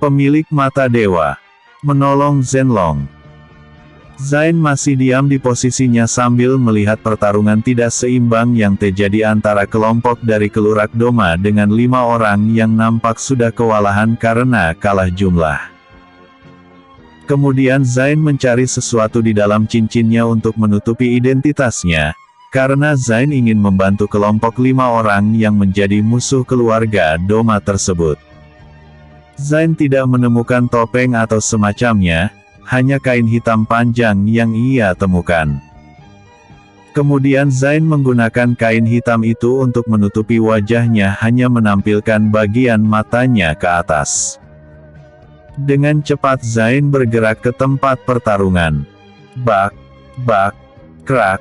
Pemilik mata dewa. Menolong Zenlong. Zain masih diam di posisinya sambil melihat pertarungan tidak seimbang yang terjadi antara kelompok dari Kelurak Doma dengan 5 orang yang nampak sudah kewalahan karena kalah jumlah. Kemudian Zain mencari sesuatu di dalam cincinnya untuk menutupi identitasnya, karena Zain ingin membantu kelompok 5 orang yang menjadi musuh keluarga Doma tersebut. Zain tidak menemukan topeng atau semacamnya, hanya kain hitam panjang yang ia temukan. Kemudian Zain menggunakan kain hitam itu untuk menutupi wajahnya, hanya menampilkan bagian matanya ke atas. Dengan cepat Zain bergerak ke tempat pertarungan. Bak, bak, krak.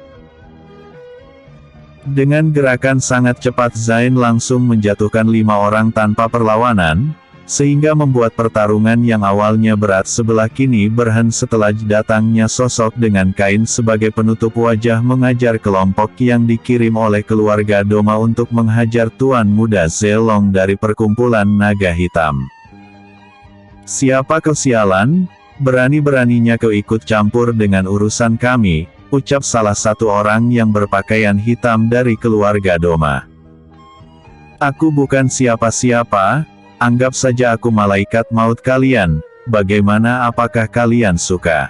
Dengan gerakan sangat cepat Zain langsung menjatuhkan 5 orang tanpa perlawanan, sehingga membuat pertarungan yang awalnya berat sebelah kini berhenti setelah datangnya sosok dengan kain sebagai penutup wajah mengajar kelompok yang dikirim oleh keluarga Doma untuk menghajar Tuan Muda Zelong dari perkumpulan naga hitam. "Siapa kau sialan? Berani-beraninya kau ikut campur dengan urusan kami," ucap salah satu orang yang berpakaian hitam dari keluarga Doma. "Aku bukan siapa-siapa. Anggap saja aku malaikat maut kalian, bagaimana, apakah kalian suka?"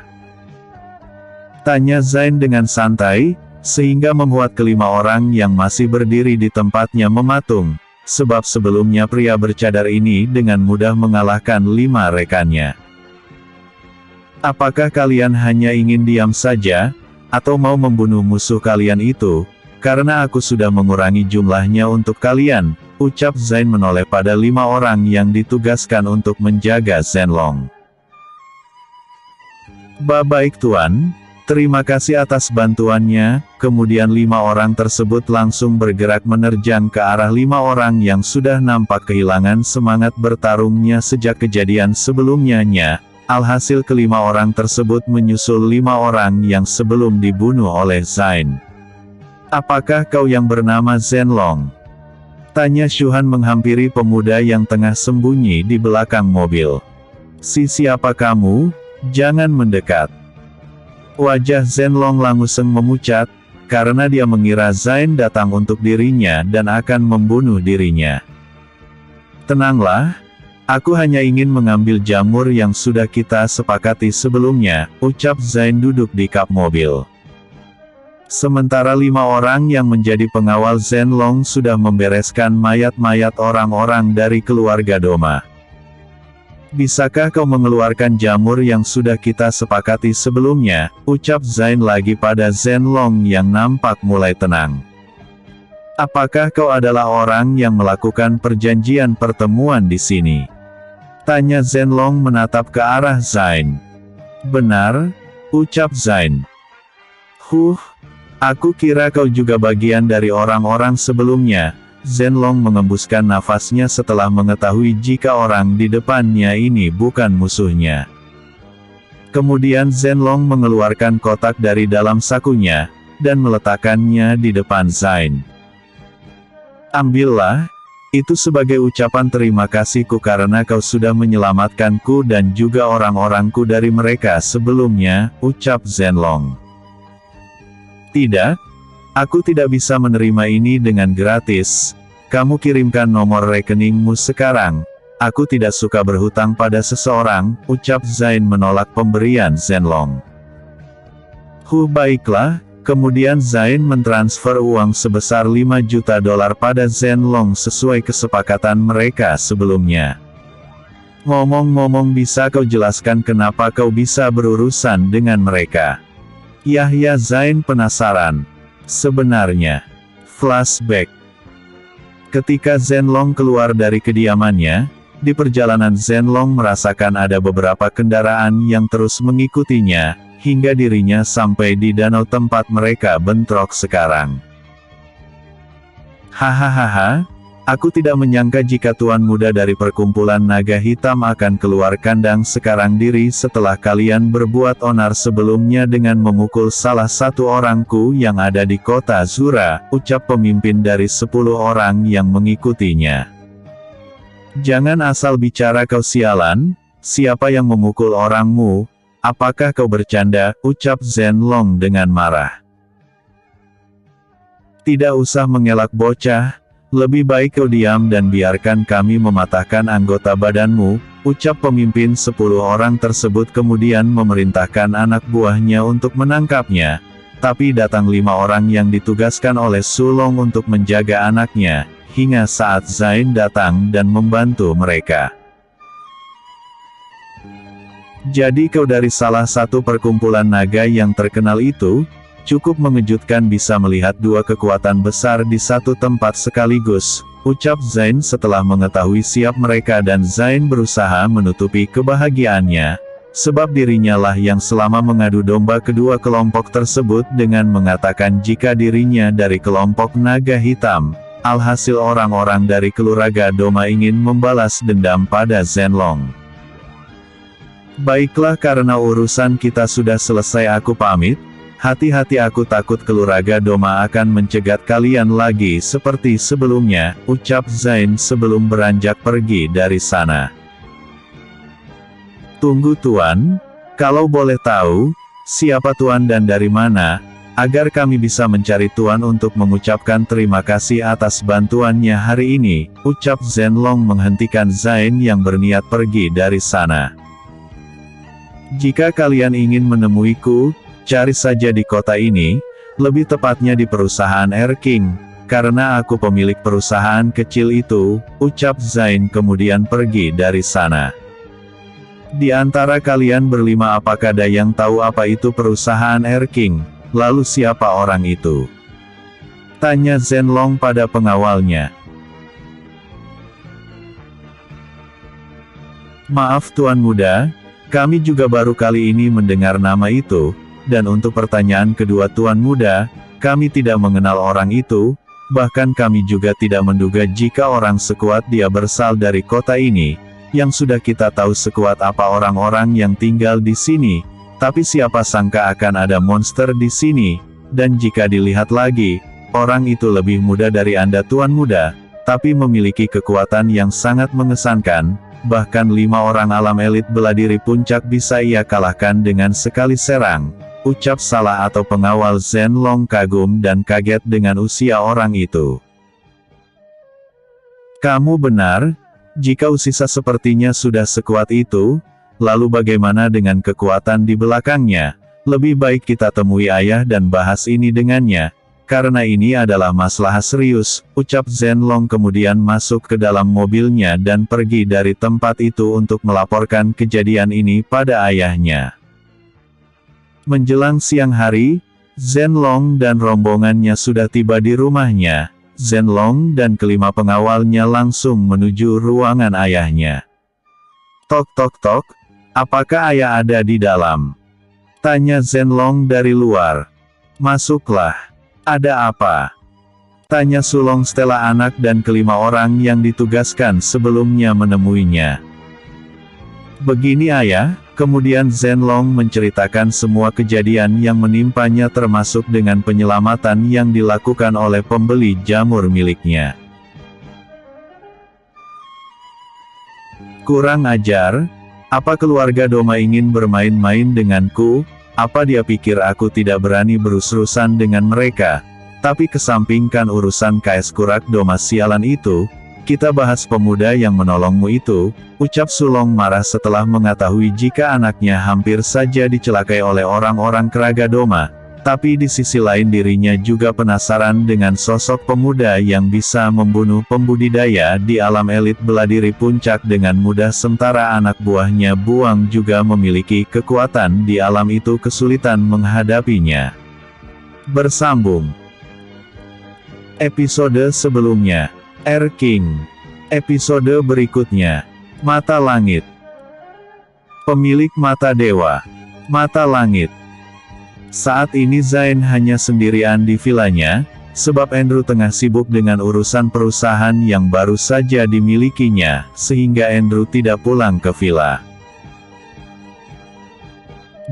tanya Zain dengan santai, sehingga membuat kelima orang yang masih berdiri di tempatnya mematung, sebab sebelumnya pria bercadar ini dengan mudah mengalahkan 5 rekannya. "Apakah kalian hanya ingin diam saja, atau mau membunuh musuh kalian itu, karena aku sudah mengurangi jumlahnya untuk kalian," ucap Zain menoleh pada 5 orang yang ditugaskan untuk menjaga Zenlong. "Baik Tuan, terima kasih atas bantuannya." Kemudian 5 orang tersebut langsung bergerak menerjang ke arah 5 orang yang sudah nampak kehilangan semangat bertarungnya sejak kejadian sebelumnya. Alhasil kelima orang tersebut menyusul 5 orang yang sebelum dibunuh oleh Zain. "Apakah kau yang bernama Zenlong?" tanya Shuhan menghampiri pemuda yang tengah sembunyi di belakang mobil. Siapa kamu? Jangan mendekat." Wajah Zenlong langsung memucat, karena dia mengira Zain datang untuk dirinya dan akan membunuh dirinya. "Tenanglah, aku hanya ingin mengambil jamur yang sudah kita sepakati sebelumnya," ucap Zain duduk di kap mobil. Sementara 5 orang yang menjadi pengawal Zenlong sudah membereskan mayat-mayat orang-orang dari keluarga Doma. "Bisakah kau mengeluarkan jamur yang sudah kita sepakati sebelumnya?" ucap Zain lagi pada Zenlong yang nampak mulai tenang. "Apakah kau adalah orang yang melakukan perjanjian pertemuan di sini?" tanya Zenlong menatap ke arah Zain. "Benar," ucap Zain. Aku kira kau juga bagian dari orang-orang sebelumnya." Zenlong mengembuskan nafasnya setelah mengetahui jika orang di depannya ini bukan musuhnya. Kemudian Zenlong mengeluarkan kotak dari dalam sakunya, dan meletakkannya di depan Zain. "Ambillah, itu sebagai ucapan terima kasihku karena kau sudah menyelamatkanku dan juga orang-orangku dari mereka sebelumnya," ucap Zenlong. "Tidak, aku tidak bisa menerima ini dengan gratis. Kamu kirimkan nomor rekeningmu sekarang. Aku tidak suka berhutang pada seseorang," ucap Zain menolak pemberian Zenlong. Baiklah." Kemudian Zain mentransfer uang sebesar $5 juta pada Zenlong sesuai kesepakatan mereka sebelumnya. "Ngomong-ngomong, bisa kau jelaskan kenapa kau bisa berurusan dengan mereka?" Yahya Zain penasaran. Sebenarnya, flashback. Ketika Zenlong keluar dari kediamannya, di perjalanan Zenlong merasakan ada beberapa kendaraan yang terus mengikutinya, hingga dirinya sampai di danau tempat mereka bentrok sekarang. "Hahaha, aku tidak menyangka jika Tuan Muda dari perkumpulan naga hitam akan keluar kandang sekarang diri setelah kalian berbuat onar sebelumnya dengan memukul salah satu orangku yang ada di kota Zura," ucap pemimpin dari 10 orang yang mengikutinya. "Jangan asal bicara kau sialan, siapa yang memukul orangmu? Apakah kau bercanda? Ucap Zhenlong dengan marah. Tidak usah mengelak bocah, lebih baik kau diam dan biarkan kami mematahkan anggota badanmu, ucap pemimpin 10 orang tersebut kemudian memerintahkan anak buahnya untuk menangkapnya. Tapi datang 5 orang yang ditugaskan oleh Sulong untuk menjaga anaknya, hingga saat Zain datang dan membantu mereka. Jadi kau dari salah satu perkumpulan naga yang terkenal itu? Cukup mengejutkan bisa melihat dua kekuatan besar di satu tempat sekaligus, ucap Zain setelah mengetahui siap mereka dan Zain berusaha menutupi kebahagiaannya, sebab dirinya lah yang selama mengadu domba kedua kelompok tersebut dengan mengatakan jika dirinya dari kelompok naga hitam. Alhasil orang-orang dari Keluraga Doma ingin membalas dendam pada Zhenlong. Baiklah, karena urusan kita sudah selesai, aku pamit. Hati-hati, aku takut Keluraga Doma akan mencegat kalian lagi seperti sebelumnya, ucap Zain sebelum beranjak pergi dari sana. Tunggu Tuan, kalau boleh tahu, siapa Tuan dan dari mana, agar kami bisa mencari Tuan untuk mengucapkan terima kasih atas bantuannya hari ini, ucap Zhenlong menghentikan Zain yang berniat pergi dari sana. Jika kalian ingin menemuiku, cari saja di kota ini, lebih tepatnya di perusahaan Erking, karena aku pemilik perusahaan kecil itu, ucap Zain kemudian pergi dari sana. Di antara kalian berlima apakah ada yang tahu apa itu perusahaan Erking, lalu siapa orang itu? Tanya Zhenlong pada pengawalnya. Maaf Tuan Muda, kami juga baru kali ini mendengar nama itu. Dan untuk pertanyaan kedua Tuan Muda, kami tidak mengenal orang itu, bahkan kami juga tidak menduga jika orang sekuat dia berasal dari kota ini, yang sudah kita tahu sekuat apa orang-orang yang tinggal di sini, tapi siapa sangka akan ada monster di sini, dan jika dilihat lagi, orang itu lebih muda dari Anda Tuan Muda, tapi memiliki kekuatan yang sangat mengesankan, bahkan 5 orang alam elit bela diri puncak bisa ia kalahkan dengan sekali serang. Ucap salah atau pengawal Zhenlong kagum dan kaget dengan usia orang itu. Kamu benar, jika usia sepertinya sudah sekuat itu, lalu bagaimana dengan kekuatan di belakangnya? Lebih baik kita temui ayah dan bahas ini dengannya, karena ini adalah masalah serius, ucap Zhenlong kemudian masuk ke dalam mobilnya dan pergi dari tempat itu untuk melaporkan kejadian ini pada ayahnya. Menjelang siang hari, Zhenlong dan rombongannya sudah tiba di rumahnya. Zhenlong dan kelima pengawalnya langsung menuju ruangan ayahnya. Tok tok tok, apakah ayah ada di dalam? Tanya Zhenlong dari luar. Masuklah. Ada apa? Tanya Sulong setelah anak dan kelima orang yang ditugaskan sebelumnya menemuinya. Begini ayah. Kemudian Zhenlong menceritakan semua kejadian yang menimpanya termasuk dengan penyelamatan yang dilakukan oleh pembeli jamur miliknya. Kurang ajar, apa keluarga Doma ingin bermain-main denganku? Apa dia pikir aku tidak berani berus-urusan dengan mereka? Tapi kesampingkan urusan KS Kurak Doma sialan itu, kita bahas pemuda yang menolongmu itu, ucap Sulong marah setelah mengetahui jika anaknya hampir saja dicelakai oleh orang-orang Keraga Doma, tapi di sisi lain dirinya juga penasaran dengan sosok pemuda yang bisa membunuh pembudidaya di alam elit bela diri puncak dengan mudah sementara anak buahnya Buang juga memiliki kekuatan di alam itu kesulitan menghadapinya. Bersambung. Episode sebelumnya. Erking. Episode berikutnya. Mata Langit. Pemilik Mata Dewa. Mata Langit. Saat ini Zain hanya sendirian di vilanya, sebab Andrew tengah sibuk dengan urusan perusahaan yang baru saja dimilikinya, sehingga Andrew tidak pulang ke villa.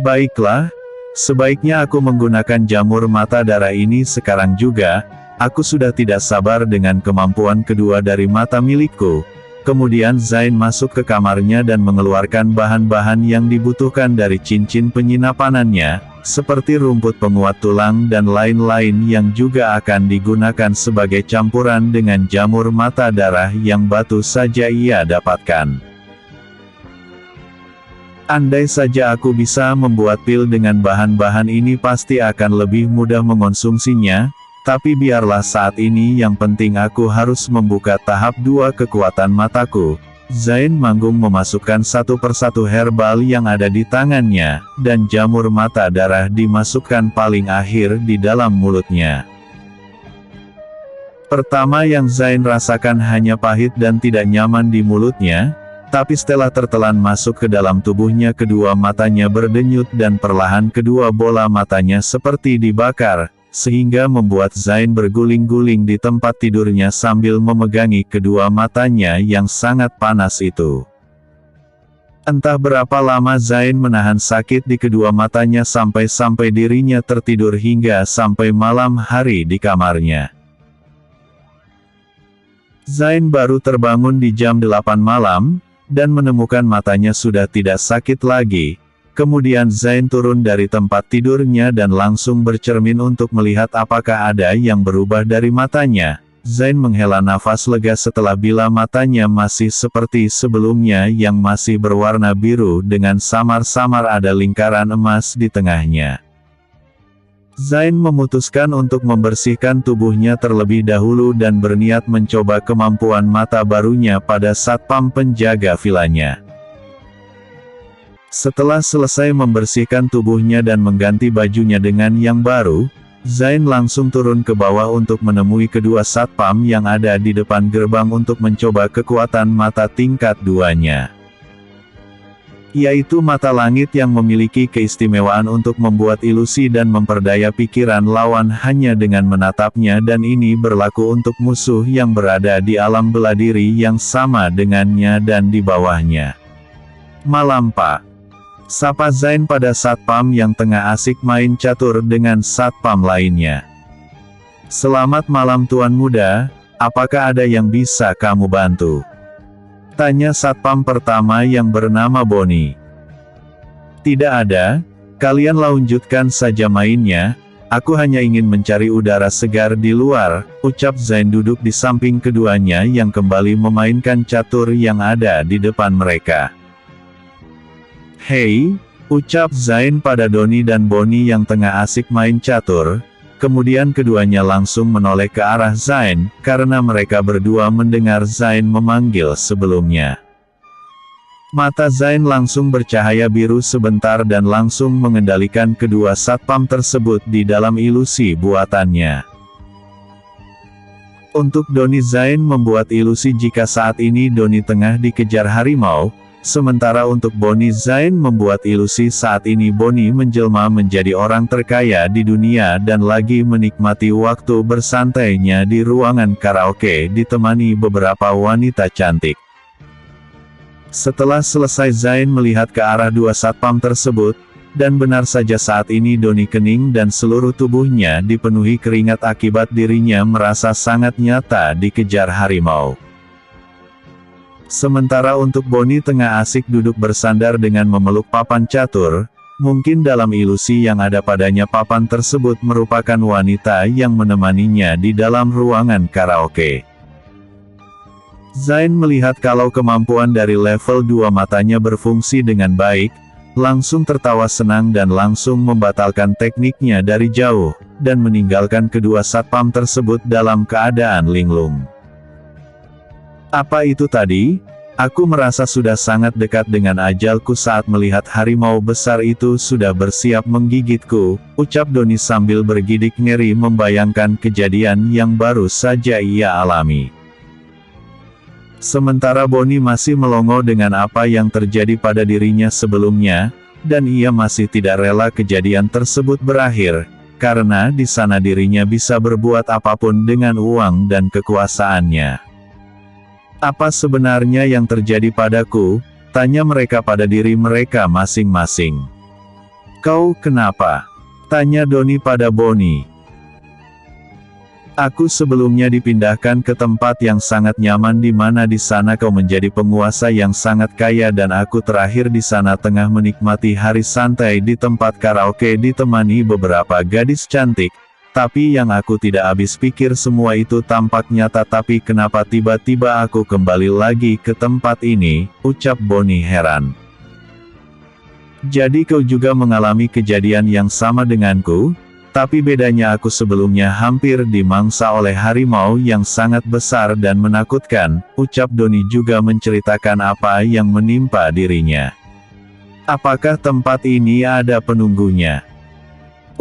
Baiklah, sebaiknya aku menggunakan jamur mata darah ini sekarang juga. Aku sudah tidak sabar dengan kemampuan kedua dari mata milikku. Kemudian Zain masuk ke kamarnya dan mengeluarkan bahan-bahan yang dibutuhkan dari cincin penyinapanannya, seperti rumput penguat tulang dan lain-lain yang juga akan digunakan sebagai campuran dengan jamur mata darah yang baru saja ia dapatkan. Andai saja aku bisa membuat pil dengan bahan-bahan ini pasti akan lebih mudah mengonsumsinya. Tapi biarlah saat ini yang penting aku harus membuka tahap 2 kekuatan mataku. Zain Manggung memasukkan satu persatu herbal yang ada di tangannya, dan jamur mata darah dimasukkan paling akhir di dalam mulutnya. Pertama yang Zain rasakan hanya pahit dan tidak nyaman di mulutnya, tapi setelah tertelan masuk ke dalam tubuhnya kedua matanya berdenyut dan perlahan kedua bola matanya seperti dibakar. Sehingga membuat Zain berguling-guling di tempat tidurnya sambil memegangi kedua matanya yang sangat panas itu. Entah berapa lama Zain menahan sakit di kedua matanya sampai dirinya tertidur hingga sampai malam hari di kamarnya. Zain baru terbangun di jam 8 malam, dan menemukan matanya sudah tidak sakit lagi. Kemudian Zain turun dari tempat tidurnya dan langsung bercermin untuk melihat apakah ada yang berubah dari matanya. Zain menghela nafas lega setelah bila matanya masih seperti sebelumnya yang masih berwarna biru dengan samar-samar ada lingkaran emas di tengahnya. Zain memutuskan untuk membersihkan tubuhnya terlebih dahulu dan berniat mencoba kemampuan mata barunya pada satpam penjaga vilanya. Setelah selesai membersihkan tubuhnya dan mengganti bajunya dengan yang baru, Zain langsung turun ke bawah untuk menemui kedua satpam yang ada di depan gerbang untuk mencoba kekuatan mata tingkat 2-nya. Yaitu mata langit yang memiliki keistimewaan untuk membuat ilusi dan memperdaya pikiran lawan hanya dengan menatapnya dan ini berlaku untuk musuh yang berada di alam bela diri yang sama dengannya dan di bawahnya. Malam Pak. Sapa Zain pada satpam yang tengah asik main catur dengan satpam lainnya. Selamat malam Tuan Muda, apakah ada yang bisa kamu bantu? Tanya satpam pertama yang bernama Boni. Tidak ada, kalian lanjutkan saja mainnya, aku hanya ingin mencari udara segar di luar, ucap Zain duduk di samping keduanya yang kembali memainkan catur yang ada di depan mereka. Hei, ucap Zain pada Doni dan Boni yang tengah asik main catur, kemudian keduanya langsung menoleh ke arah Zain, karena mereka berdua mendengar Zain memanggil sebelumnya. Mata Zain langsung bercahaya biru sebentar dan langsung mengendalikan kedua satpam tersebut di dalam ilusi buatannya. Untuk Doni Zain membuat ilusi jika saat ini Doni tengah dikejar harimau, sementara untuk Boni Zain membuat ilusi saat ini Boni menjelma menjadi orang terkaya di dunia dan lagi menikmati waktu bersantainya di ruangan karaoke ditemani beberapa wanita cantik. Setelah selesai Zain melihat ke arah dua satpam tersebut, dan benar saja saat ini Doni kening dan seluruh tubuhnya dipenuhi keringat akibat dirinya merasa sangat nyata dikejar harimau. Sementara untuk Boni tengah asik duduk bersandar dengan memeluk papan catur, mungkin dalam ilusi yang ada padanya papan tersebut merupakan wanita yang menemaninya di dalam ruangan karaoke. Zain melihat kalau kemampuan dari level 2 matanya berfungsi dengan baik, langsung tertawa senang dan langsung membatalkan tekniknya dari jauh, dan meninggalkan kedua satpam tersebut dalam keadaan linglung. Apa itu tadi? Aku merasa sudah sangat dekat dengan ajalku saat melihat harimau besar itu sudah bersiap menggigitku, ucap Doni sambil bergidik ngeri membayangkan kejadian yang baru saja ia alami. Sementara Boni masih melongo dengan apa yang terjadi pada dirinya sebelumnya, dan ia masih tidak rela kejadian tersebut berakhir, karena di sana dirinya bisa berbuat apapun dengan uang dan kekuasaannya. Apa sebenarnya yang terjadi padaku? Tanya mereka pada diri mereka masing-masing. Kau kenapa? Tanya Doni pada Boni. Aku sebelumnya dipindahkan ke tempat yang sangat nyaman di mana di sana kau menjadi penguasa yang sangat kaya dan aku terakhir di sana tengah menikmati hari santai di tempat karaoke ditemani beberapa gadis cantik. Tapi yang aku tidak habis pikir semua itu tampak nyata tapi kenapa tiba-tiba aku kembali lagi ke tempat ini, ucap Bonnie heran. Jadi kau juga mengalami kejadian yang sama denganku? Tapi bedanya aku sebelumnya hampir dimangsa oleh harimau yang sangat besar dan menakutkan, ucap Doni juga menceritakan apa yang menimpa dirinya. Apakah tempat ini ada penunggunya?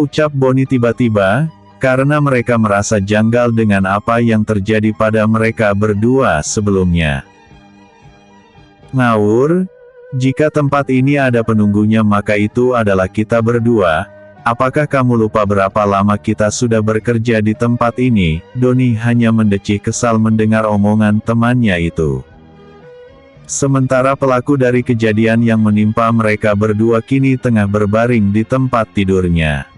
Ucap Bonnie tiba-tiba, karena mereka merasa janggal dengan apa yang terjadi pada mereka berdua sebelumnya. Ngawur, jika tempat ini ada penunggunya maka itu adalah kita berdua. Apakah kamu lupa berapa lama kita sudah bekerja di tempat ini? Doni hanya mendecih kesal mendengar omongan temannya itu. Sementara pelaku dari kejadian yang menimpa mereka berdua kini tengah berbaring di tempat tidurnya.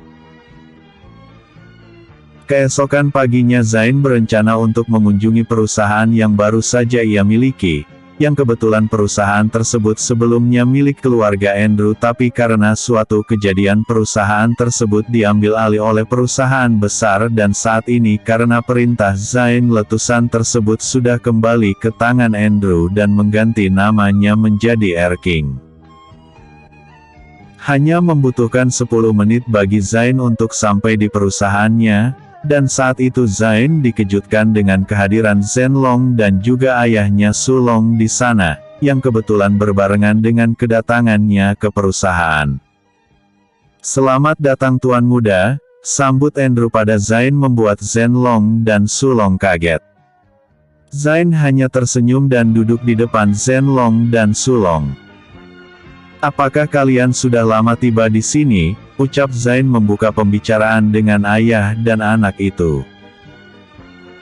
Keesokan paginya Zain berencana untuk mengunjungi perusahaan yang baru saja ia miliki. Yang kebetulan perusahaan tersebut sebelumnya milik keluarga Andrew tapi karena suatu kejadian perusahaan tersebut diambil alih oleh perusahaan besar dan saat ini karena perintah Zain letusan tersebut sudah kembali ke tangan Andrew dan mengganti namanya menjadi Erking. Hanya membutuhkan 10 menit bagi Zain untuk sampai di perusahaannya. Dan saat itu Zain dikejutkan dengan kehadiran Zhenlong dan juga ayahnya Sulong di sana, yang kebetulan berbarengan dengan kedatangannya ke perusahaan. Selamat datang Tuan Muda, sambut Andrew pada Zain membuat Zhenlong dan Sulong kaget. Zain hanya tersenyum dan duduk di depan Zhenlong dan Sulong. Apakah kalian sudah lama tiba di sini? Ucap Zain membuka pembicaraan dengan ayah dan anak itu.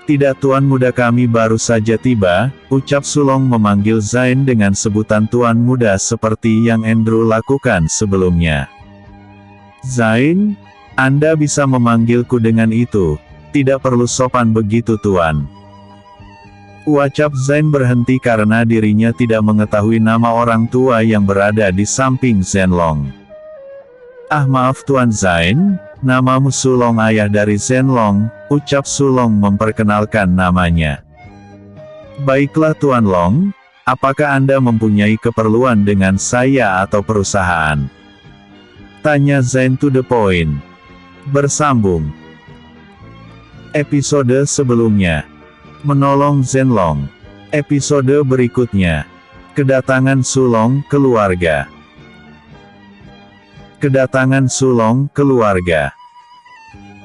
Tidak Tuan Muda kami baru saja tiba, ucap Sulong memanggil Zain dengan sebutan Tuan Muda seperti yang Andrew lakukan sebelumnya. Zain, Anda bisa memanggilku dengan itu, tidak perlu sopan begitu Tuan. Ucap Zain berhenti karena dirinya tidak mengetahui nama orang tua yang berada di samping Zhenlong. Ah maaf Tuan Zain, namamu Sulong ayah dari Zhenlong, ucap Sulong memperkenalkan namanya. Baiklah Tuan Long, apakah Anda mempunyai keperluan dengan saya atau perusahaan? Tanya Zain to the point. Bersambung. Episode sebelumnya. Menolong Zhenlong. Episode berikutnya. Kedatangan Sulong keluarga. Kedatangan Sulong keluarga.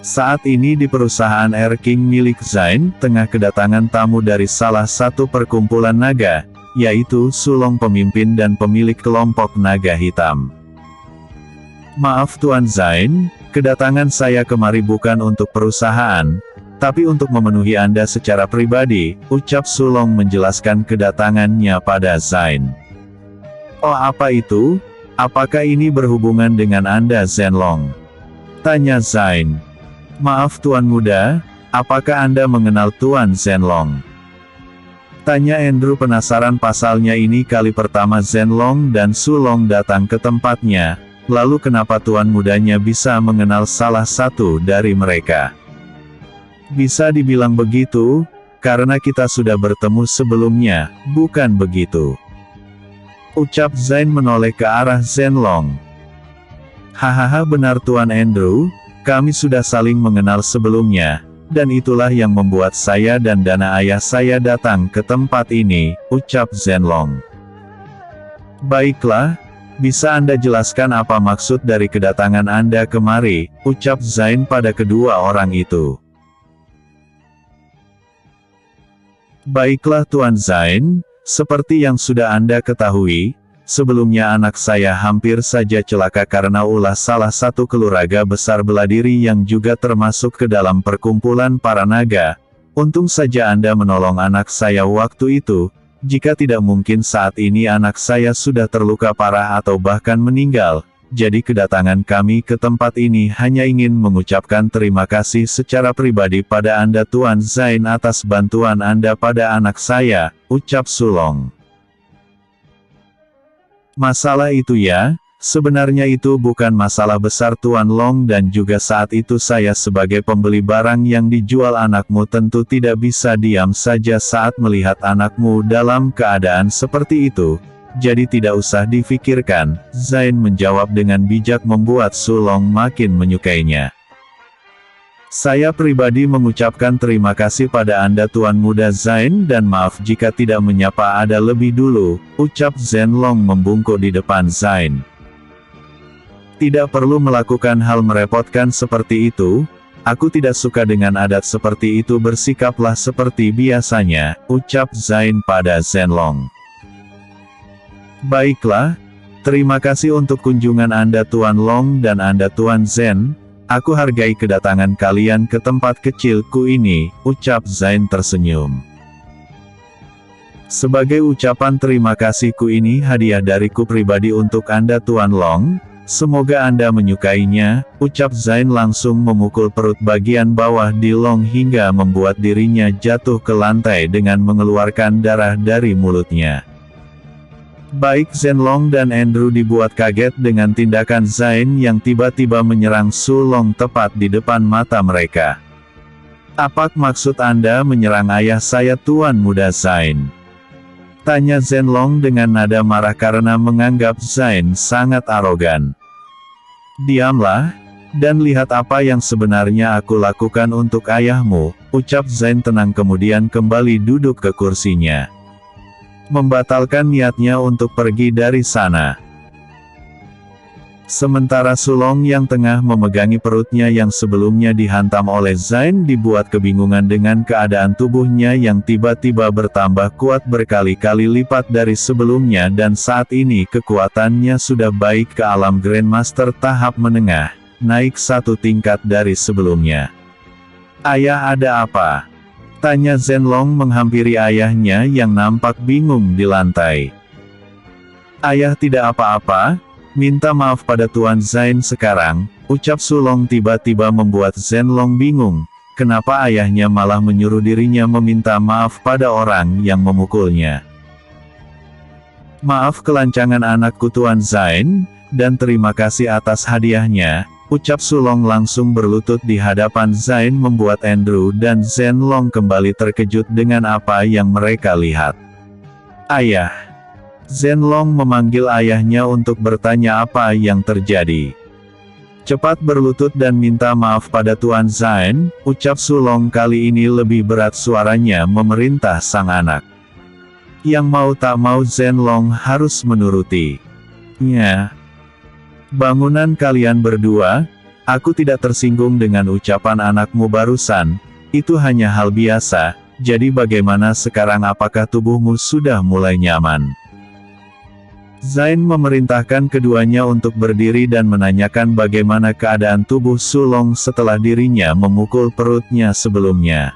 Saat ini di perusahaan Erking milik Zain, tengah kedatangan tamu dari salah satu perkumpulan naga, yaitu Sulong pemimpin dan pemilik kelompok naga hitam. Maaf Tuan Zain, kedatangan saya kemari bukan untuk perusahaan, tapi untuk memenuhi Anda secara pribadi, ucap Sulong menjelaskan kedatangannya pada Zain. Oh apa itu? Apakah ini berhubungan dengan Anda Zhenlong? Tanya Zain. Maaf Tuan Muda, apakah Anda mengenal Tuan Zhenlong? Tanya Andrew penasaran pasalnya ini kali pertama Zhenlong dan Sulong datang ke tempatnya, lalu kenapa Tuan Mudanya bisa mengenal salah satu dari mereka? Bisa dibilang begitu, karena kita sudah bertemu sebelumnya, bukan begitu? Ucap Zain menoleh ke arah Zhenlong. Hahaha benar Tuan Andrew, kami sudah saling mengenal sebelumnya, dan itulah yang membuat saya dan dana ayah saya datang ke tempat ini, ucap Zhenlong. Baiklah, bisa Anda jelaskan apa maksud dari kedatangan Anda kemari, ucap Zain pada kedua orang itu. Baiklah Tuan Zain, seperti yang sudah Anda ketahui, sebelumnya anak saya hampir saja celaka karena ulah salah satu keluraga besar bela diri yang juga termasuk ke dalam perkumpulan para naga. Untung saja Anda menolong anak saya waktu itu, jika tidak mungkin saat ini anak saya sudah terluka parah atau bahkan meninggal. jadi kedatangan kami ke tempat ini hanya ingin mengucapkan terima kasih secara pribadi pada Anda Tuan Zain atas bantuan Anda pada anak saya, ucap Sulong. Masalah itu ya? Sebenarnya itu bukan masalah besar Tuan Long, dan juga saat itu saya sebagai pembeli barang yang dijual anakmu tentu tidak bisa diam saja saat melihat anakmu dalam keadaan seperti itu. Jadi tidak usah difikirkan, Zain menjawab dengan bijak membuat Sulong makin menyukainya. Saya pribadi mengucapkan terima kasih pada Anda Tuan Muda Zain, dan maaf jika tidak menyapa Anda lebih dulu, ucap Zenlong membungkuk di depan Zain. Tidak perlu melakukan hal merepotkan seperti itu, aku tidak suka dengan adat seperti itu, bersikaplah seperti biasanya, ucap Zain pada Zenlong. Baiklah, terima kasih untuk kunjungan Anda Tuan Long dan Anda Tuan Zen, aku hargai kedatangan kalian ke tempat kecilku ini, ucap Zain tersenyum. Sebagai ucapan terima kasihku, ini hadiah dariku pribadi untuk Anda Tuan Long. Semoga Anda menyukainya, ucap Zain langsung memukul perut bagian bawah di Long hingga membuat dirinya jatuh ke lantai dengan mengeluarkan darah dari mulutnya. Baik Zenlong dan Andrew dibuat kaget dengan tindakan Zain yang tiba-tiba menyerang Sulong tepat di depan mata mereka. Apa maksud Anda menyerang ayah saya Tuan Muda Zain? Tanya Zenlong dengan nada marah karena menganggap Zain sangat arogan. Diamlah, dan lihat apa yang sebenarnya aku lakukan untuk ayahmu, ucap Zain tenang kemudian kembali duduk ke kursinya. Membatalkan niatnya untuk pergi dari sana. Sementara Sulong yang tengah memegangi perutnya yang sebelumnya dihantam oleh Zain dibuat kebingungan dengan keadaan tubuhnya yang tiba-tiba bertambah kuat berkali-kali lipat dari sebelumnya, dan saat ini kekuatannya sudah baik ke alam Grandmaster tahap menengah, naik satu tingkat dari sebelumnya. Ayah, ada apa? Tanya Zenlong menghampiri ayahnya yang nampak bingung di lantai. Ayah tidak apa-apa. Minta maaf pada Tuan Zain sekarang, ucap Sulong tiba-tiba membuat Zenlong bingung, kenapa ayahnya malah menyuruh dirinya meminta maaf pada orang yang memukulnya. Maaf kelancangan anakku Tuan Zain, dan terima kasih atas hadiahnya, ucap Sulong langsung berlutut di hadapan Zain membuat Andrew dan Zenlong kembali terkejut dengan apa yang mereka lihat. Ayah. Zenlong memanggil ayahnya untuk bertanya apa yang terjadi. Cepat berlutut dan minta maaf pada Tuan Zain, ucap Sulong kali ini lebih berat suaranya memerintah sang anak. Yang mau tak mau Zenlong harus menuruti. Nya. Bangunan kalian berdua, aku tidak tersinggung dengan ucapan anakmu barusan, itu hanya hal biasa, jadi bagaimana sekarang, apakah tubuhmu sudah mulai nyaman? Zain memerintahkan keduanya untuk berdiri dan menanyakan bagaimana keadaan tubuh Sulong setelah dirinya memukul perutnya sebelumnya.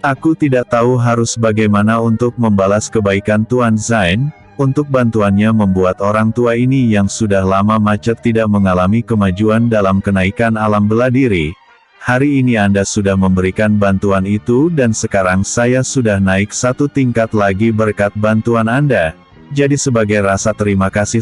Aku tidak tahu harus bagaimana untuk membalas kebaikan Tuan Zain, untuk bantuannya membuat orang tua ini yang sudah lama macet tidak mengalami kemajuan dalam kenaikan alam bela diri. Hari ini Anda sudah memberikan bantuan itu dan sekarang saya sudah naik satu tingkat lagi berkat bantuan Anda. Jadi sebagai rasa terima kasih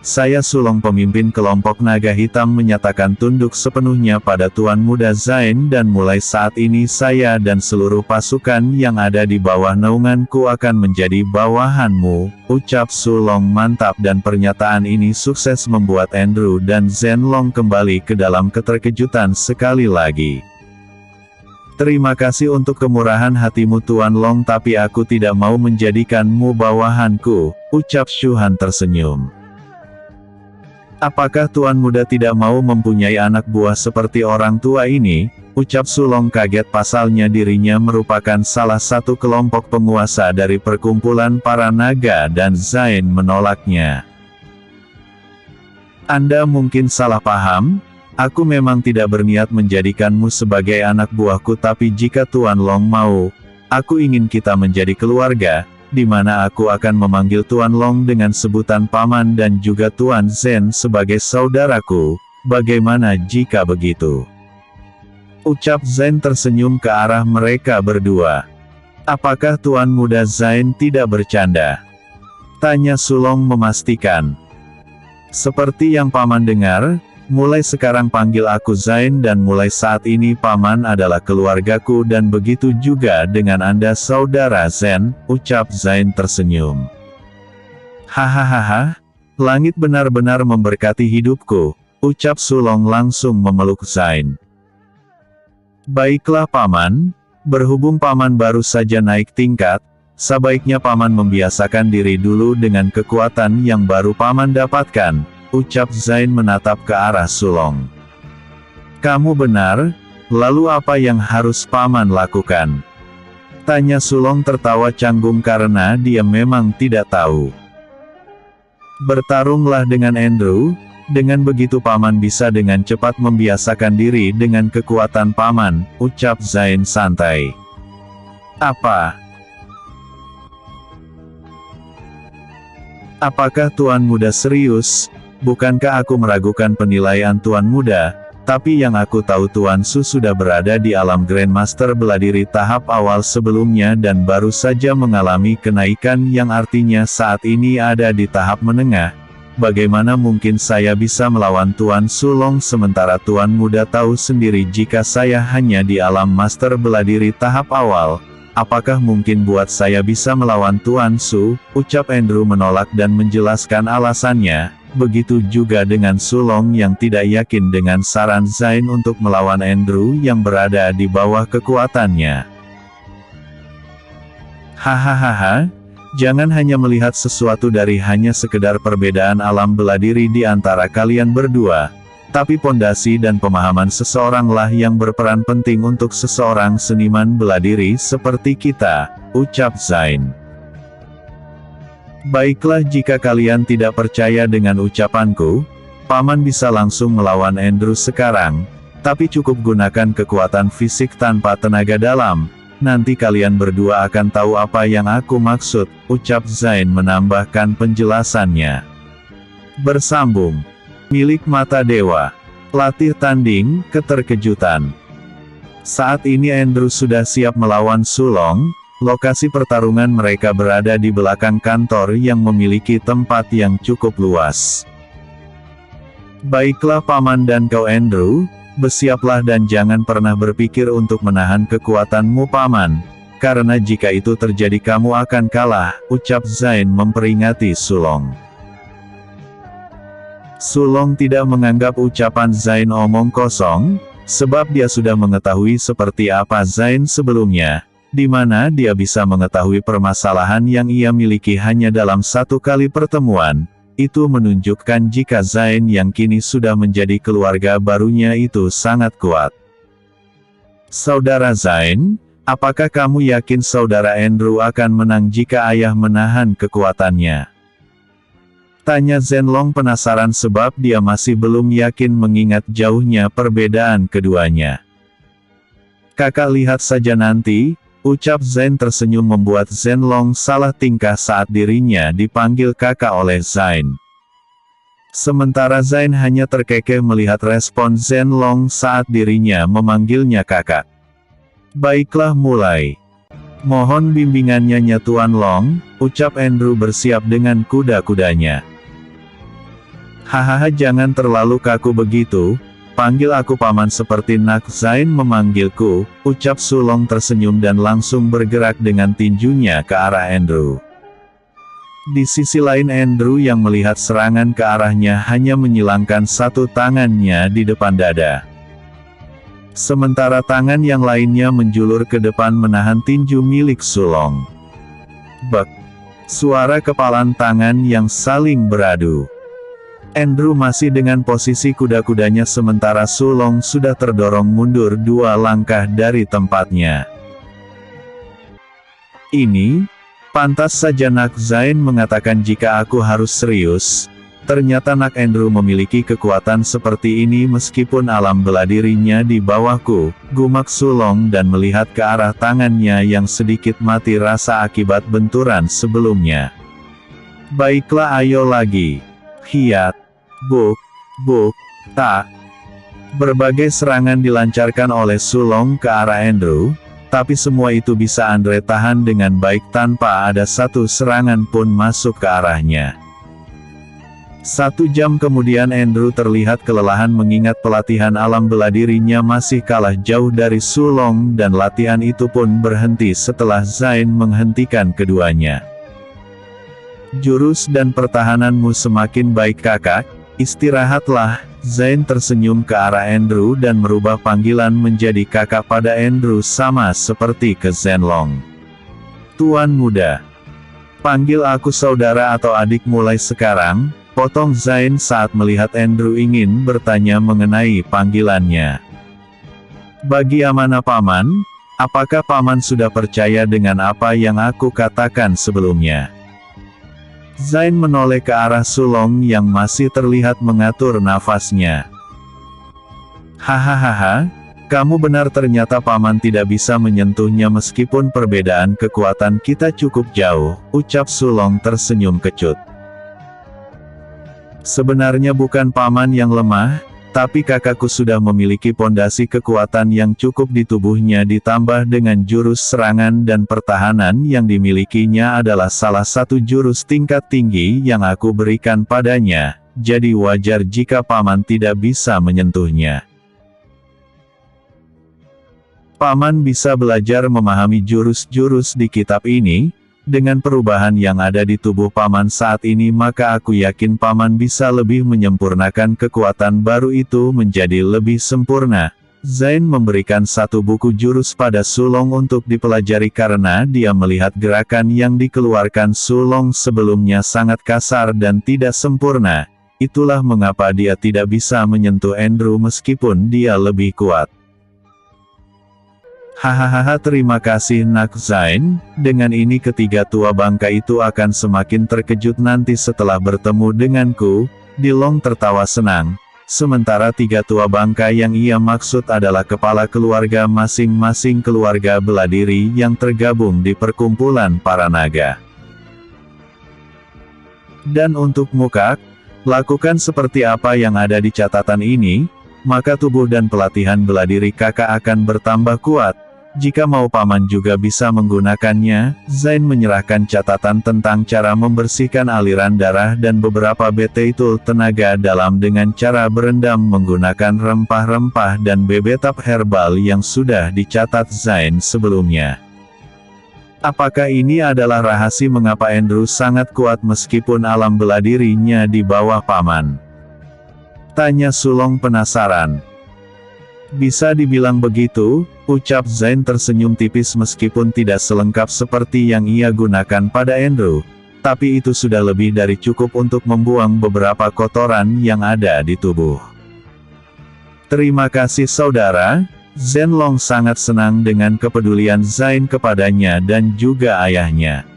saya Sulong pemimpin kelompok naga hitam menyatakan tunduk sepenuhnya pada Tuan Muda Zain, dan mulai saat ini saya dan seluruh pasukan yang ada di bawah naunganku akan menjadi bawahanmu, ucap Sulong mantap, dan pernyataan ini sukses membuat Andrew dan Zenlong kembali ke dalam keterkejutan sekali lagi. Terima kasih untuk kemurahan hatimu Tuan Long, tapi aku tidak mau menjadikanmu bawahanku, ucap Shuhan tersenyum. Apakah Tuan Muda tidak mau mempunyai anak buah seperti orang tua ini? Ucap Sulong kaget, pasalnya dirinya merupakan salah satu kelompok penguasa dari perkumpulan para naga dan Zain menolaknya. Anda mungkin salah paham, aku memang tidak berniat menjadikanmu sebagai anak buahku, tapi jika Tuan Long mau, aku ingin kita menjadi keluarga. di mana aku akan memanggil Tuan Long dengan sebutan Paman dan juga Tuan Zen sebagai saudaraku. Bagaimana jika begitu? Ucap Zen tersenyum ke arah mereka berdua. Apakah Tuan Muda Zain tidak bercanda? Tanya Sulong memastikan. Seperti yang Paman dengar, mulai sekarang panggil aku Zain dan mulai saat ini Paman adalah keluargaku dan begitu juga dengan Anda saudara Zen, ucap Zain tersenyum. Hahaha, langit benar-benar memberkati hidupku, ucap Sulong langsung memeluk Zain. Baiklah Paman, berhubung Paman baru saja naik tingkat, sebaiknya Paman membiasakan diri dulu dengan kekuatan yang baru Paman dapatkan, ucap Zain menatap ke arah Sulong. Kamu benar, lalu apa yang harus Paman lakukan? Tanya Sulong tertawa canggung karena dia memang tidak tahu. Bertarunglah dengan Andrew, dengan begitu Paman bisa dengan cepat membiasakan diri dengan kekuatan Paman, ucap Zain santai. Apa? Apakah Tuan Muda serius? Bukankah aku meragukan penilaian Tuan Muda, tapi yang aku tahu Tuan Su sudah berada di alam Grandmaster Beladiri tahap awal sebelumnya dan baru saja mengalami kenaikan yang artinya saat ini ada di tahap menengah. Bagaimana mungkin saya bisa melawan Tuan Su Long sementara Tuan Muda tahu sendiri jika saya hanya di alam Master Beladiri tahap awal? Apakah mungkin buat saya bisa melawan Tuan Su? Ucap Andrew menolak dan menjelaskan alasannya. Begitu juga dengan Sulong yang tidak yakin dengan saran Zain untuk melawan Andrew yang berada di bawah kekuatannya. Hahaha, jangan hanya melihat sesuatu dari hanya sekedar perbedaan alam beladiri di antara kalian berdua, tapi pondasi dan pemahaman seseoranglah yang berperan penting untuk seseorang seniman beladiri seperti kita, ucap Zain. Baiklah jika kalian tidak percaya dengan ucapanku, Paman bisa langsung melawan Andrew sekarang, tapi cukup gunakan kekuatan fisik tanpa tenaga dalam, nanti kalian berdua akan tahu apa yang aku maksud, ucap Zain menambahkan penjelasannya. Bersambung. Milik Mata Dewa. Latih tanding, keterkejutan. Saat ini Andrew sudah siap melawan Sulong. Lokasi pertarungan mereka berada di belakang kantor yang memiliki tempat yang cukup luas. Baiklah Paman dan kau Andrew, bersiaplah dan jangan pernah berpikir untuk menahan kekuatanmu Paman, karena jika itu terjadi kamu akan kalah, ucap Zain memperingati Sulong. Sulong tidak menganggap ucapan Zain omong kosong, sebab dia sudah mengetahui seperti apa Zain sebelumnya, di mana dia bisa mengetahui permasalahan yang ia miliki hanya dalam satu kali pertemuan. Itu menunjukkan jika Zain yang kini sudah menjadi keluarga barunya itu sangat kuat. Saudara Zain, apakah kamu yakin saudara Andrew akan menang jika ayah menahan kekuatannya? Tanya Zenlong penasaran sebab dia masih belum yakin mengingat jauhnya perbedaan keduanya. Kakak lihat saja nanti, ucap Zain tersenyum membuat Zenlong salah tingkah saat dirinya dipanggil kakak oleh Zain. Sementara Zain hanya terkekeh melihat respon Zenlong saat dirinya memanggilnya kakak. Baiklah mulai. Mohon bimbingannya Nya Tuan Long, ucap Andrew bersiap dengan kuda-kudanya. Hahaha jangan terlalu kaku begitu. Panggil aku Paman seperti Nak Zain memanggilku, ucap Sulong tersenyum dan langsung bergerak dengan tinjunya ke arah Andrew. Di sisi lain Andrew yang melihat serangan ke arahnya hanya menyilangkan satu tangannya di depan dada. Sementara tangan yang lainnya menjulur ke depan menahan tinju milik Sulong. Bek! Suara kepalan tangan yang saling beradu. Andrew masih dengan posisi kuda-kudanya sementara Sulong sudah terdorong mundur 2 langkah dari tempatnya. Ini, pantas saja Nak Zain mengatakan jika aku harus serius, Ternyata Nak Andrew memiliki kekuatan seperti ini meskipun alam bela dirinya di bawahku, gumak Sulong dan melihat ke arah tangannya yang sedikit mati rasa akibat benturan sebelumnya. Baiklah, ayo lagi. Hiat. Buk. Buk. Tak. Berbagai serangan dilancarkan oleh Sulong ke arah Andrew, tapi semua itu bisa Andre tahan dengan baik tanpa ada satu serangan pun masuk ke arahnya. 1 jam kemudian Andrew terlihat kelelahan mengingat pelatihan alam bela dirinya masih kalah jauh dari Sulong dan latihan itu pun berhenti setelah Zain menghentikan keduanya. Jurus dan pertahananmu semakin baik kakak, istirahatlah. Zain tersenyum ke arah Andrew dan merubah panggilan menjadi kakak pada Andrew sama seperti ke Zenlong. Tuan muda. Panggil aku saudara atau adik mulai sekarang. Potong Zain saat melihat Andrew ingin bertanya mengenai panggilannya. Bagi amanah paman, apakah paman sudah percaya dengan apa yang aku katakan sebelumnya? Zain menoleh ke arah Sulong yang masih terlihat mengatur nafasnya. Hahaha, kamu benar, ternyata paman tidak bisa menyentuhnya meskipun perbedaan kekuatan kita cukup jauh, ucap Sulong tersenyum kecut. Sebenarnya bukan paman yang lemah, tapi kakakku sudah memiliki pondasi kekuatan yang cukup di tubuhnya ditambah dengan jurus serangan dan pertahanan yang dimilikinya adalah salah satu jurus tingkat tinggi yang aku berikan padanya, jadi wajar jika paman tidak bisa menyentuhnya. Paman bisa belajar memahami jurus-jurus di kitab ini. Dengan perubahan yang ada di tubuh paman saat ini, maka aku yakin paman bisa lebih menyempurnakan kekuatan baru itu menjadi lebih sempurna. Zain memberikan satu buku jurus pada Sulong untuk dipelajari karena dia melihat gerakan yang dikeluarkan Sulong sebelumnya sangat kasar dan tidak sempurna. Itulah mengapa dia tidak bisa menyentuh Andrew meskipun dia lebih kuat. Hahaha, terima kasih Nak Zain. Dengan ini ketiga tua bangka itu akan semakin terkejut nanti setelah bertemu denganku. Dilong tertawa senang. Sementara tiga tua bangka yang ia maksud adalah kepala keluarga masing-masing keluarga bela diri yang tergabung di perkumpulan para naga. Dan untuk Mukak, lakukan seperti apa yang ada di catatan ini, maka tubuh dan pelatihan bela diri kakak akan bertambah kuat. Jika mau paman juga bisa menggunakannya. Zain menyerahkan catatan tentang cara membersihkan aliran darah dan beberapa betetul tenaga dalam dengan cara berendam menggunakan rempah-rempah dan bebetap herbal yang sudah dicatat Zain sebelumnya. Apakah ini adalah rahasia mengapa Andrew sangat kuat meskipun alam bela dirinya di bawah paman? Tanya Sulong penasaran. Bisa dibilang begitu, ucap Zain tersenyum tipis meskipun tidak selengkap seperti yang ia gunakan pada Andrew. Tapi itu sudah lebih dari cukup untuk membuang beberapa kotoran yang ada di tubuh. Terima kasih saudara. Zenlong sangat senang dengan kepedulian Zain kepadanya dan juga ayahnya.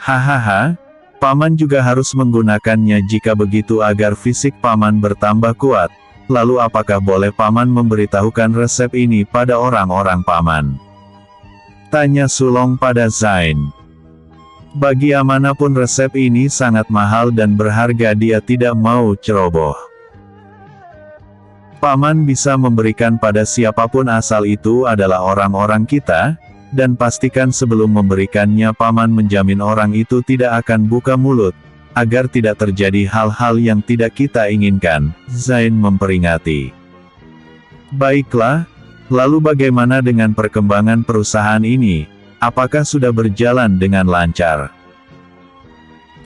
Hahaha, paman juga harus menggunakannya jika begitu agar fisik paman bertambah kuat. Lalu apakah boleh paman memberitahukan resep ini pada orang-orang paman? Tanya Sulong pada Zain. Bagi amanapun resep ini sangat mahal dan berharga, dia tidak mau ceroboh. Paman bisa memberikan pada siapapun asal itu adalah orang-orang kita, dan pastikan sebelum memberikannya paman menjamin orang itu tidak akan buka mulut, agar tidak terjadi hal-hal yang tidak kita inginkan, Zain memperingati. Baiklah, lalu bagaimana dengan perkembangan perusahaan ini? Apakah sudah berjalan dengan lancar?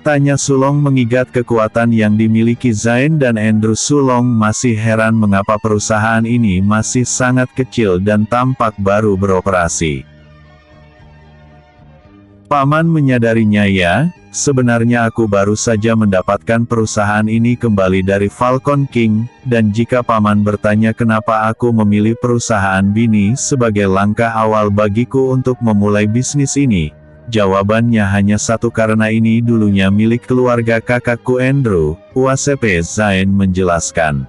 Tanya Sulong mengingat kekuatan yang dimiliki Zain dan Andrew. Sulong masih heran mengapa perusahaan ini masih sangat kecil dan tampak baru beroperasi. Paman menyadarinya ya, sebenarnya aku baru saja mendapatkan perusahaan ini kembali dari Falcon King, dan jika paman bertanya kenapa aku memilih perusahaan bini sebagai langkah awal bagiku untuk memulai bisnis ini, Jawabannya hanya satu, karena ini dulunya milik keluarga kakakku Andrew, UACP Zain menjelaskan.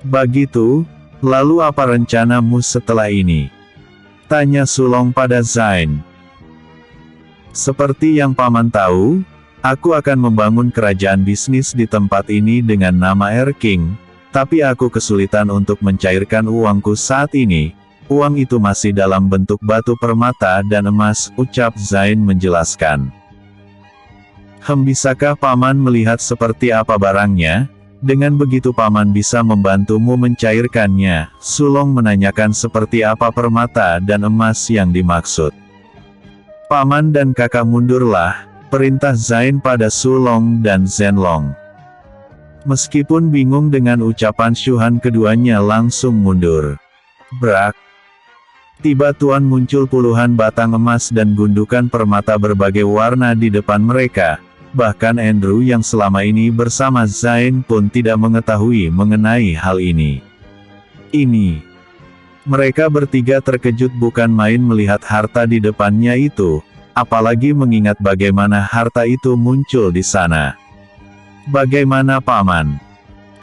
Begitu, lalu apa rencanamu setelah ini? Tanya Sulong pada Zain. Seperti yang paman tahu, aku akan membangun kerajaan bisnis di tempat ini dengan nama Air King, tapi aku kesulitan untuk mencairkan uangku saat ini. Uang itu masih dalam bentuk batu permata dan emas, ucap Zain menjelaskan. Bisakah paman melihat seperti apa barangnya? Dengan begitu paman bisa membantumu mencairkannya. Sulong menanyakan seperti apa permata dan emas yang dimaksud. Paman dan kakak mundurlah, perintah Zain pada Sulong dan Zenlong. Meskipun bingung dengan ucapan Shuhan, keduanya langsung mundur. Brak. Tiba-tiba muncul puluhan batang emas dan gundukan permata berbagai warna di depan mereka. Bahkan Andrew yang selama ini bersama Zain pun tidak mengetahui mengenai hal ini. Mereka bertiga terkejut bukan main melihat harta di depannya itu, apalagi mengingat bagaimana harta itu muncul di sana. Bagaimana paman?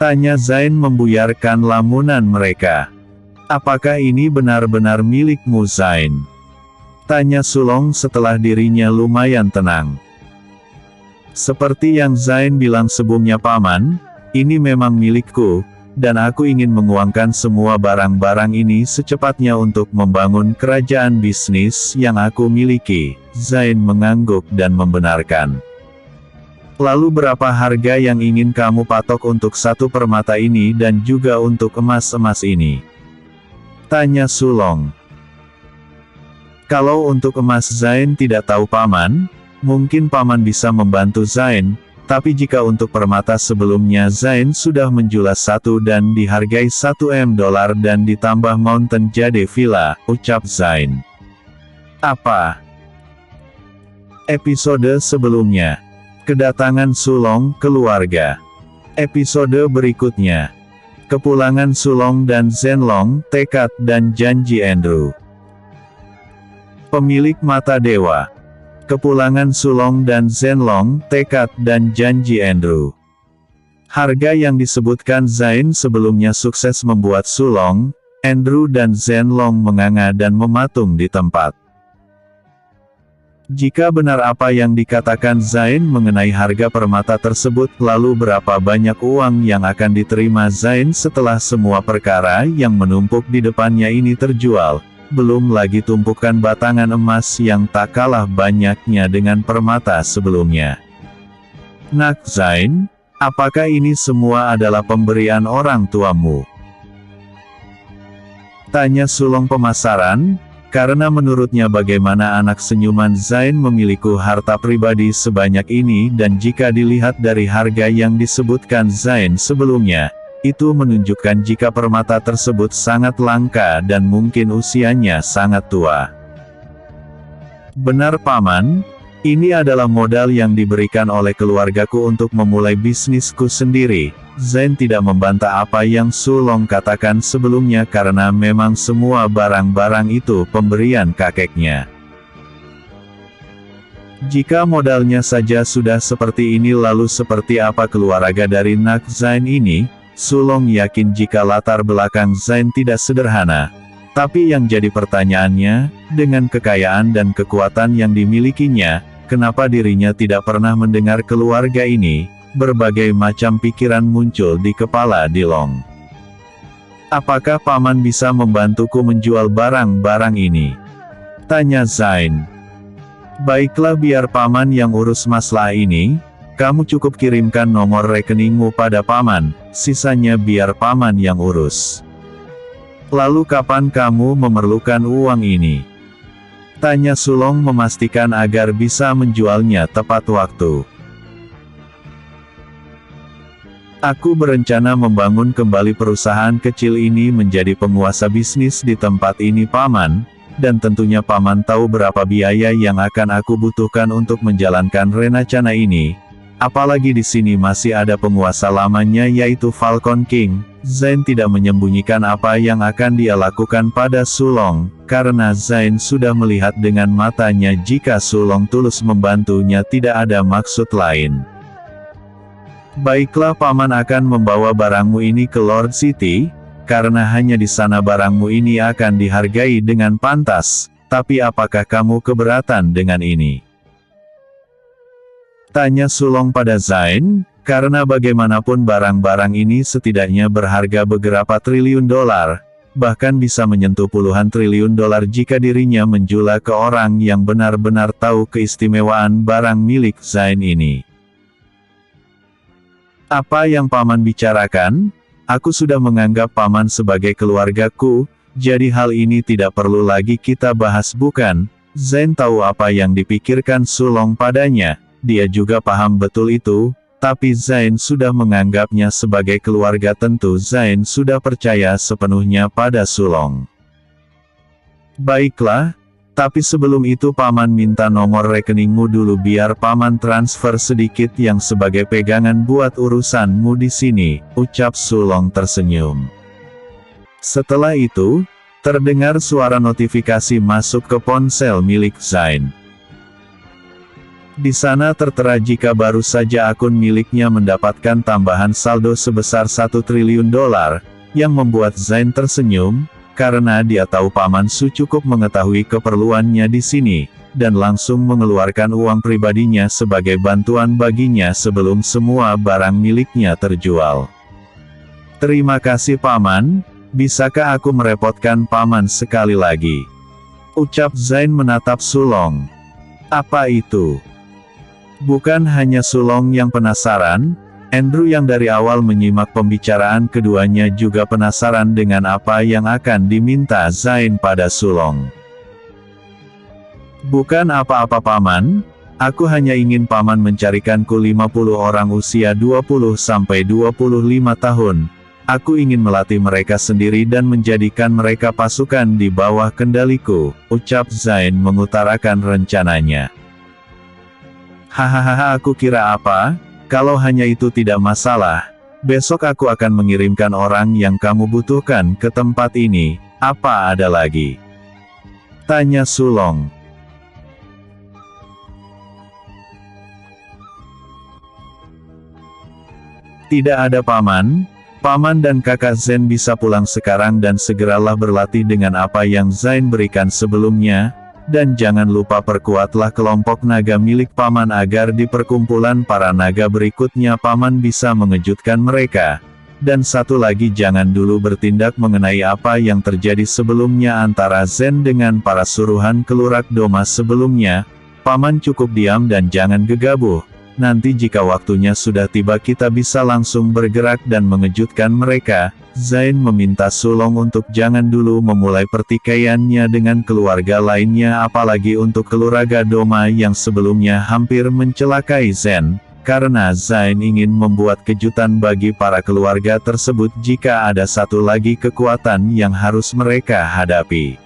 Tanya Zain membuyarkan lamunan mereka. Apakah ini benar-benar milikmu Zain? Tanya Sulong setelah dirinya lumayan tenang. Seperti yang Zain bilang sebelumnya paman, ini memang milikku, dan aku ingin menguangkan semua barang-barang ini secepatnya untuk membangun kerajaan bisnis yang aku miliki. Zain mengangguk dan membenarkan. Lalu berapa harga yang ingin kamu patok untuk satu permata ini dan juga untuk emas-emas ini? Tanya Sulong. Kalau untuk emas Zain tidak tahu paman, mungkin paman bisa membantu Zain, tapi jika untuk permata sebelumnya Zain sudah menjual satu dan dihargai $1 M dan ditambah Mountain Jade Villa, ucap Zain. Apa? Episode sebelumnya. Kedatangan Sulong keluarga. Episode berikutnya. Kepulangan Sulong dan Zenlong, tekad dan janji Andrew. Pemilik mata dewa. Kepulangan Sulong dan Zenlong, tekad dan janji Andrew. Harga yang disebutkan Zain sebelumnya sukses membuat Sulong, Andrew dan Zenlong menganga dan mematung di tempat. Jika benar apa yang dikatakan Zain mengenai harga permata tersebut, lalu berapa banyak uang yang akan diterima Zain setelah semua perkara yang menumpuk di depannya ini terjual, belum lagi tumpukan batangan emas yang tak kalah banyaknya dengan permata sebelumnya. Nak Zain, apakah ini semua adalah pemberian orang tuamu? Tanya Sulong pemasaran. Karena menurutnya bagaimana anak senyuman Zain memiliki harta pribadi sebanyak ini dan jika dilihat dari harga yang disebutkan Zain sebelumnya, itu menunjukkan jika permata tersebut sangat langka dan mungkin usianya sangat tua. Benar paman, ini adalah modal yang diberikan oleh keluargaku untuk memulai bisnisku sendiri. Zain tidak membantah apa yang Sulong katakan sebelumnya karena memang semua barang-barang itu pemberian kakeknya. Jika modalnya saja sudah seperti ini, lalu seperti apa keluarga dari Nak Zain ini? Sulong yakin jika latar belakang Zain tidak sederhana. Tapi yang jadi pertanyaannya, dengan kekayaan dan kekuatan yang dimilikinya, kenapa dirinya tidak pernah mendengar keluarga ini? Berbagai macam pikiran muncul di kepala Dilong. Apakah paman bisa membantuku menjual barang-barang ini? Tanya Zain. Baiklah, biar paman yang urus masalah ini. Kamu cukup kirimkan nomor rekeningmu pada paman, sisanya biar paman yang urus. Lalu kapan kamu memerlukan uang ini? Tanya Sulong memastikan agar bisa menjualnya tepat waktu. Aku berencana membangun kembali perusahaan kecil ini menjadi penguasa bisnis di tempat ini paman, dan tentunya paman tahu berapa biaya yang akan aku butuhkan untuk menjalankan rencana ini. Apalagi di sini masih ada penguasa lamanya yaitu Falcon King, Zain tidak menyembunyikan apa yang akan dia lakukan pada Sulong, karena Zain sudah melihat dengan matanya jika Sulong tulus membantunya, tidak ada maksud lain. Baiklah, paman akan membawa barangmu ini ke Lord City, karena hanya di sana barangmu ini akan dihargai dengan pantas. Tapi apakah kamu keberatan dengan ini? Tanya Sulong pada Zain. Karena bagaimanapun barang-barang ini setidaknya berharga beberapa triliun dolar, bahkan bisa menyentuh puluhan triliun dolar jika dirinya menjual ke orang yang benar-benar tahu keistimewaan barang milik Zain ini. Apa yang paman bicarakan? Aku sudah menganggap paman sebagai keluargaku, jadi hal ini tidak perlu lagi kita bahas, bukan? Zain tahu apa yang dipikirkan Sulong padanya, dia juga paham betul itu. Tapi Zain sudah menganggapnya sebagai keluarga, tentu Zain sudah percaya sepenuhnya pada Sulong. Baiklah, tapi sebelum itu paman minta nomor rekeningmu dulu biar paman transfer sedikit yang sebagai pegangan buat urusanmu di sini, ucap Sulong tersenyum. Setelah itu, terdengar suara notifikasi masuk ke ponsel milik Zain. Di sana tertera jika baru saja akun miliknya mendapatkan tambahan saldo sebesar 1 triliun dolar, yang membuat Zain tersenyum, karena dia tahu Paman Su cukup mengetahui keperluannya di sini, dan langsung mengeluarkan uang pribadinya sebagai bantuan baginya sebelum semua barang miliknya terjual. Terima kasih Paman, bisakah aku merepotkan Paman sekali lagi? Ucap Zain menatap Sulong. Apa itu? Bukan hanya Sulong yang penasaran, Andrew yang dari awal menyimak pembicaraan keduanya juga penasaran dengan apa yang akan diminta Zain pada Sulong. Bukan apa-apa Paman, aku hanya ingin Paman mencarikanku 50 orang usia 20-25 tahun. Aku ingin melatih mereka sendiri dan menjadikan mereka pasukan di bawah kendaliku, ucap Zain mengutarakan rencananya. Hahaha, aku kira apa? Kalau hanya itu tidak masalah. Besok aku akan mengirimkan orang yang kamu butuhkan ke tempat ini. Apa ada lagi? Tanya Sulong. Tidak ada Paman. Paman dan kakak Zain bisa pulang sekarang dan segeralah berlatih dengan apa yang Zain berikan sebelumnya. Dan jangan lupa perkuatlah kelompok naga milik Paman agar di perkumpulan para naga berikutnya Paman bisa mengejutkan mereka. Dan satu lagi, jangan dulu bertindak mengenai apa yang terjadi sebelumnya antara Zain dengan para suruhan Kelurak Doma sebelumnya. Paman cukup diam dan jangan gegabah. Nanti jika waktunya sudah tiba kita bisa langsung bergerak dan mengejutkan mereka. Zain meminta Sulong untuk jangan dulu memulai pertikaiannya dengan keluarga lainnya, apalagi untuk keluarga Doma yang sebelumnya hampir mencelakai Zain, karena Zain ingin membuat kejutan bagi para keluarga tersebut jika ada satu lagi kekuatan yang harus mereka hadapi.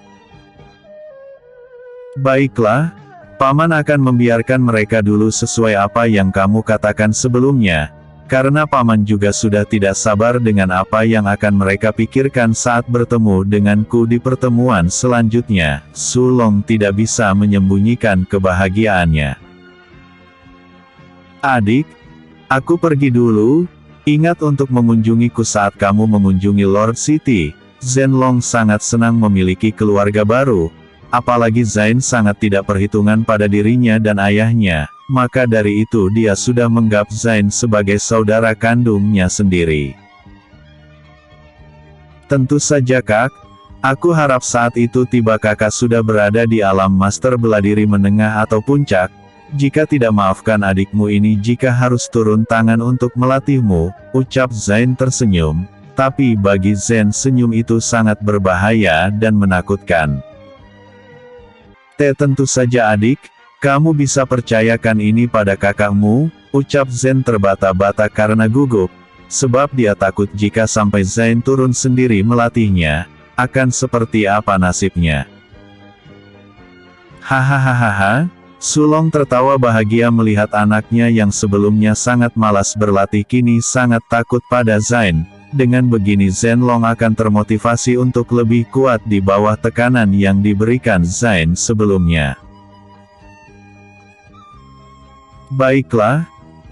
Baiklah, Paman akan membiarkan mereka dulu sesuai apa yang kamu katakan sebelumnya. Karena Paman juga sudah tidak sabar dengan apa yang akan mereka pikirkan saat bertemu denganku di pertemuan selanjutnya. Sulong tidak bisa menyembunyikan kebahagiaannya. Adik, aku pergi dulu. Ingat untuk mengunjungiku saat kamu mengunjungi Lord City. Zhenlong sangat senang memiliki keluarga baru. Apalagi Zain sangat tidak perhitungan pada dirinya dan ayahnya. Maka dari itu dia sudah menganggap Zain sebagai saudara kandungnya sendiri. Tentu saja Kak, aku harap saat itu tiba kakak sudah berada di alam master beladiri menengah atau puncak. Jika tidak, maafkan adikmu ini jika harus turun tangan untuk melatihmu, ucap Zain tersenyum. Tapi bagi Zain senyum itu sangat berbahaya dan menakutkan. Tentu saja adik. Kamu bisa percayakan ini pada kakakmu, ucap Zain terbata-bata karena gugup, sebab dia takut jika sampai Zain turun sendiri melatihnya, akan seperti apa nasibnya. Hahaha, Sulong tertawa bahagia melihat anaknya yang sebelumnya sangat malas berlatih kini sangat takut pada Zain, Dengan begini Zhenlong akan termotivasi untuk lebih kuat di bawah tekanan yang diberikan Zain sebelumnya. Baiklah,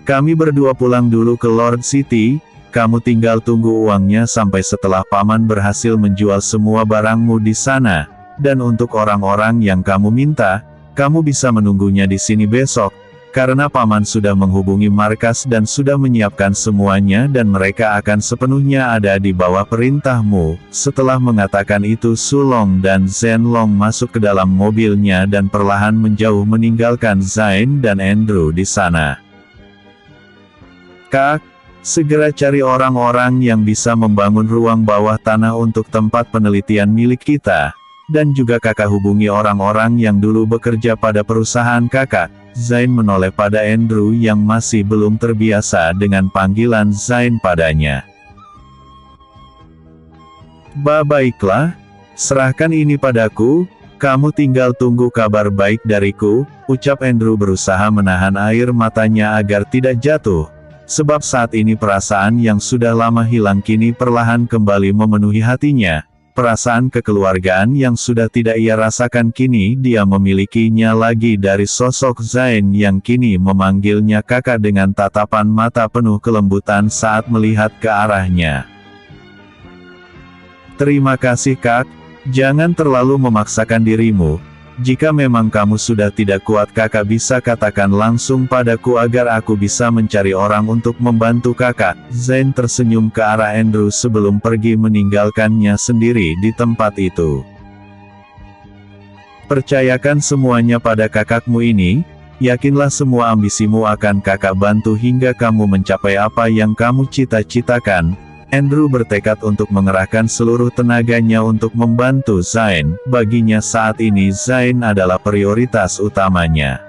kami berdua pulang dulu ke Lord City, kamu tinggal tunggu uangnya sampai setelah paman berhasil menjual semua barangmu di sana, dan untuk orang-orang yang kamu minta, kamu bisa menunggunya di sini besok, karena paman sudah menghubungi markas dan sudah menyiapkan semuanya dan mereka akan sepenuhnya ada di bawah perintahmu. Setelah mengatakan itu Sulong dan Zhenlong masuk ke dalam mobilnya dan perlahan menjauh meninggalkan Zain dan Andrew di sana. Kak, segera cari orang-orang yang bisa membangun ruang bawah tanah untuk tempat penelitian milik kita. Dan juga kakak hubungi orang-orang yang dulu bekerja pada perusahaan kakak. Zain menoleh pada Andrew yang masih belum terbiasa dengan panggilan Zain padanya. Baiklah, serahkan ini padaku, kamu tinggal tunggu kabar baik dariku, ucap Andrew berusaha menahan air matanya agar tidak jatuh. Sebab saat ini perasaan yang sudah lama hilang kini perlahan kembali memenuhi hatinya. Perasaan kekeluargaan yang sudah tidak ia rasakan kini dia memilikinya lagi dari sosok Zain yang kini memanggilnya kakak dengan tatapan mata penuh kelembutan saat melihat ke arahnya. Terima kasih kak, jangan terlalu memaksakan dirimu. Jika memang kamu sudah tidak kuat kakak bisa katakan langsung padaku agar aku bisa mencari orang untuk membantu kakak. Zain tersenyum ke arah Andrew sebelum pergi meninggalkannya sendiri di tempat itu. Percayakan semuanya pada kakakmu ini, yakinlah semua ambisimu akan kakak bantu hingga kamu mencapai apa yang kamu cita-citakan. Andrew bertekad untuk mengerahkan seluruh tenaganya untuk membantu Zain, baginya saat ini Zain adalah prioritas utamanya.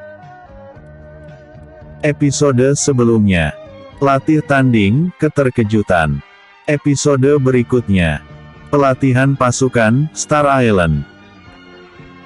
Episode sebelumnya. Latih tanding, keterkejutan. Episode berikutnya. Pelatihan pasukan, Star Island.